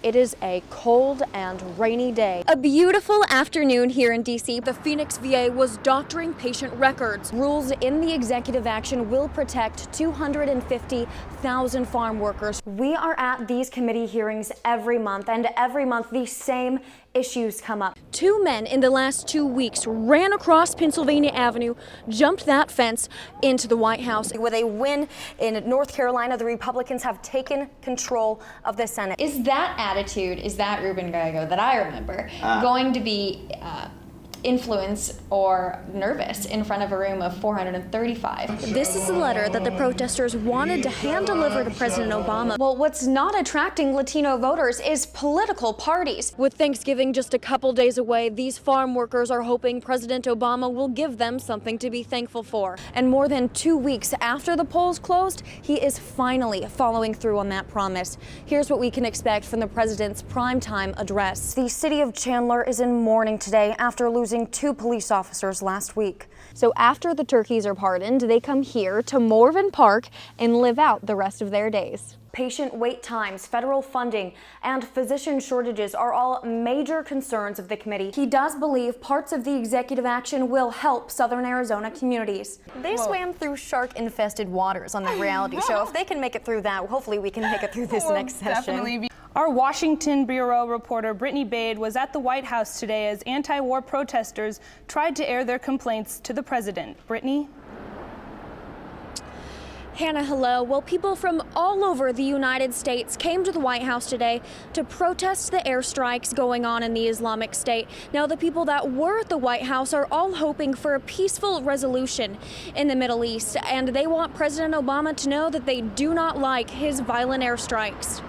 It is a cold and rainy day. A beautiful afternoon here in D.C. The Phoenix VA was doctoring patient records. Rules in the executive action will protect 250,000 farm workers. We are at these committee hearings every month, and every month the same issues come up. Two men in the last 2 weeks ran across Pennsylvania Avenue, jumped that fence into the White House. With a win in North Carolina, the Republicans have taken control of the Senate. Is that attitude, is that Ruben Gallego that I remember, going to be influenced or nervous in front of a room of 435? This is a letter that the protesters wanted to hand deliver to President Obama. Well, what's not attracting Latino voters is political parties. With Thanksgiving just a couple days away, these farm workers are hoping President Obama will give them something to be thankful for. And more than 2 weeks after the polls closed, he is finally following through on that promise. Here's what we can expect from the president's primetime address. The city of Chandler is in mourning today after losing 2 police officers last week. So after the turkeys are pardoned, they come here to Morven Park and live out the rest of their days. Patient wait times, federal funding, and physician shortages are all major concerns of the committee. He does believe parts of the executive action will help Southern Arizona communities. They swam through shark-infested waters on the reality show. If they can make it through that, hopefully we can make it through this next session. Our Washington Bureau reporter Brittany Bade was at the White House today as anti-war protesters tried to air their complaints to the president. Brittany? Hannah, hello. Well, people from all over the United States came to the White House today to protest the airstrikes going on in the Islamic State. Now, the people that were at the White House are all hoping for a peaceful resolution in the Middle East, and they want President Obama to know that they do not like his violent airstrikes.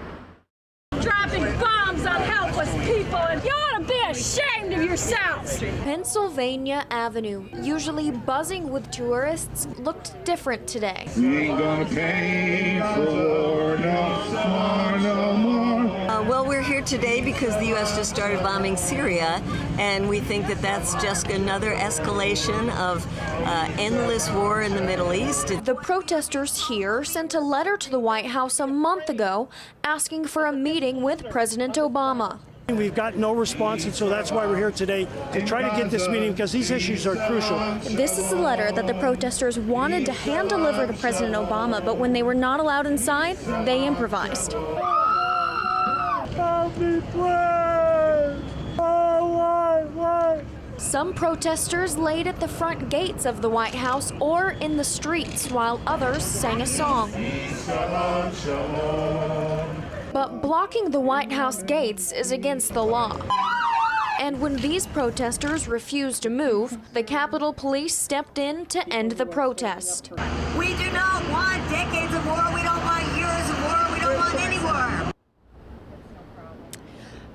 Dropping bombs on helpless people, and you ought to be ashamed of yourselves. Pennsylvania Avenue, usually buzzing with tourists, looked different today. We ain't gonna pay for no more. Well, we're here today because the U.S. just started bombing Syria, and we think that that's just another escalation of endless war in the Middle East. The protesters here sent a letter to the White House a month ago asking for a meeting with President Obama. We've got no response, and so that's why we're here today, to try to get this meeting, because these issues are crucial. This is a letter that the protesters wanted to hand deliver to President Obama, but when they were not allowed inside, they improvised. Help me, please! Why? Some protesters laid at the front gates of the White House or in the streets, while others sang a song. But blocking the White House gates is against the law. And when these protesters refused to move, the Capitol Police stepped in to end the protest. We do not want decades of war. We don't want years of war. We don't want any war.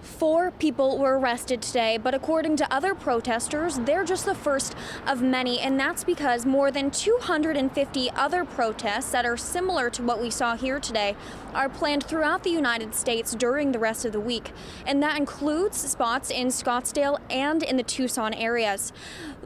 4 people were arrested today, but according to other protesters, they're just the first of many, and that's because more than 250 other protests that are similar to what we saw here today are planned throughout the United States during the rest of the week, and that includes spots in Scottsdale and in the Tucson areas.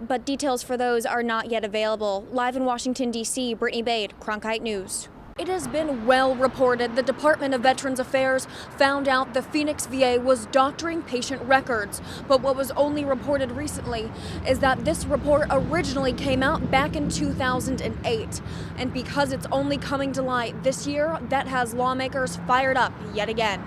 But details for those are not yet available. Live in Washington, D.C., Brittany Bade, Cronkite News. It has been well reported the Department of Veterans Affairs found out the Phoenix VA was doctoring patient records. But what was only reported recently is that this report originally came out back in 2008. And because it's only coming to light this year, that has lawmakers fired up yet again.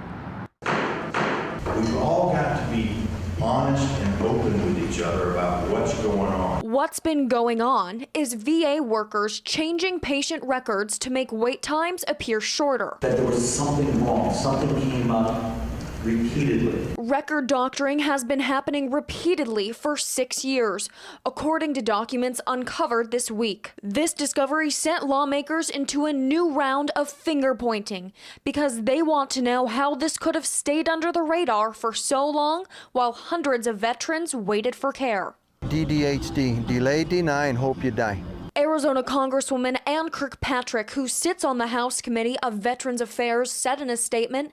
We've all got to be honest and open with each other about what's going on. What's been going on is VA workers changing patient records to make wait times appear shorter. That there was something wrong, something came up repeatedly. Record doctoring has been happening repeatedly for 6 years, according to documents uncovered this week. This discovery sent lawmakers into a new round of finger pointing because they want to know how this could have stayed under the radar for so long while hundreds of veterans waited for care. DDHD, delay, deny, and hope you die. Arizona Congresswoman Ann Kirkpatrick, who sits on the House Committee of Veterans Affairs, said in a statement,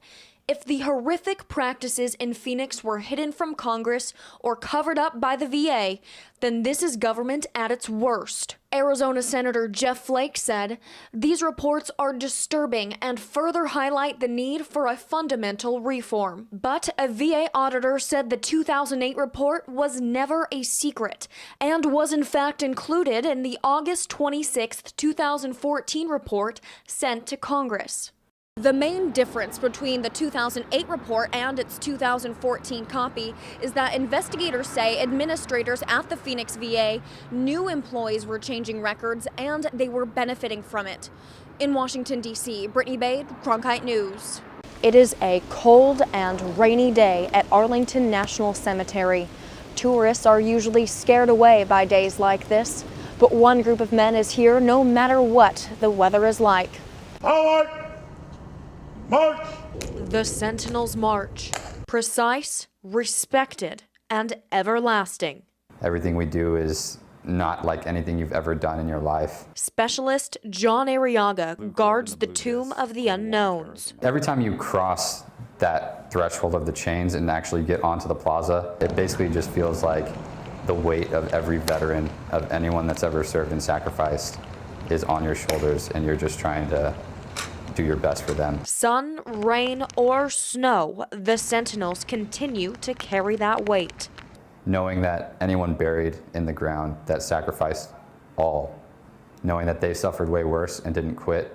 If the horrific practices in Phoenix were hidden from Congress or covered up by the VA, then this is government at its worst. Arizona Senator Jeff Flake said, "These reports are disturbing and further highlight the need for a fundamental reform." But a VA auditor said the 2008 report was never a secret and was in fact included in the August 26, 2014 report sent to Congress. The main difference between the 2008 report and its 2014 copy is that investigators say administrators at the Phoenix VA knew employees were changing records and they were benefiting from it. In Washington, D.C., Brittany Bade, Cronkite News. It is a cold and rainy day at Arlington National Cemetery. Tourists are usually scared away by days like this, but one group of men is here no matter what the weather is like. Forward! March! The Sentinels march. Precise, respected, and everlasting. Everything we do is not like anything you've ever done in your life. Specialist John Arriaga guards the tomb of the unknowns. Every time you cross that threshold of the chains and actually get onto the plaza, it basically just feels like the weight of every veteran, of anyone that's ever served and sacrificed, is on your shoulders, and you're just trying to do your best for them. Sun, rain, or snow, the Sentinels continue to carry that weight. Knowing that anyone buried in the ground that sacrificed all, knowing that they suffered way worse and didn't quit,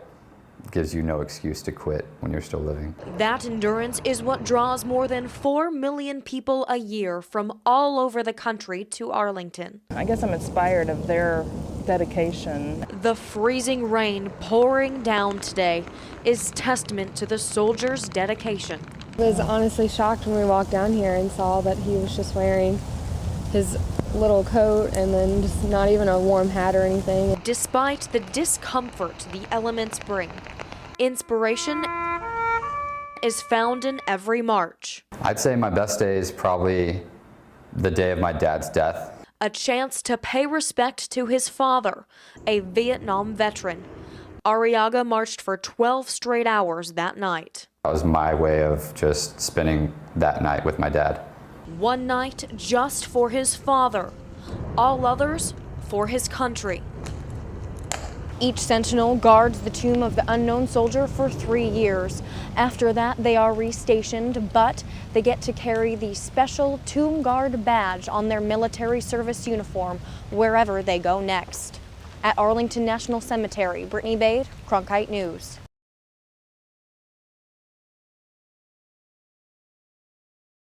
gives you no excuse to quit when you're still living. That endurance is what draws more than 4 million people a year from all over the country to Arlington. I guess I'm inspired of their dedication. The freezing rain pouring down today is testament to the soldiers' dedication. I was honestly shocked when we walked down here and saw that he was just wearing his little coat and then just not even a warm hat or anything. Despite the discomfort the elements bring, inspiration is found in every march. I'd say my best day is probably the day of my dad's death. A chance to pay respect to his father, a Vietnam veteran. Arriaga marched for 12 straight hours that night. That was my way of just spending that night with my dad. One night just for his father, all others for his country. Each Sentinel guards the tomb of the unknown soldier for 3 years. After that, they are restationed, but they get to carry the special Tomb Guard badge on their military service uniform wherever they go next. At Arlington National Cemetery, Brittany Bade, Cronkite News.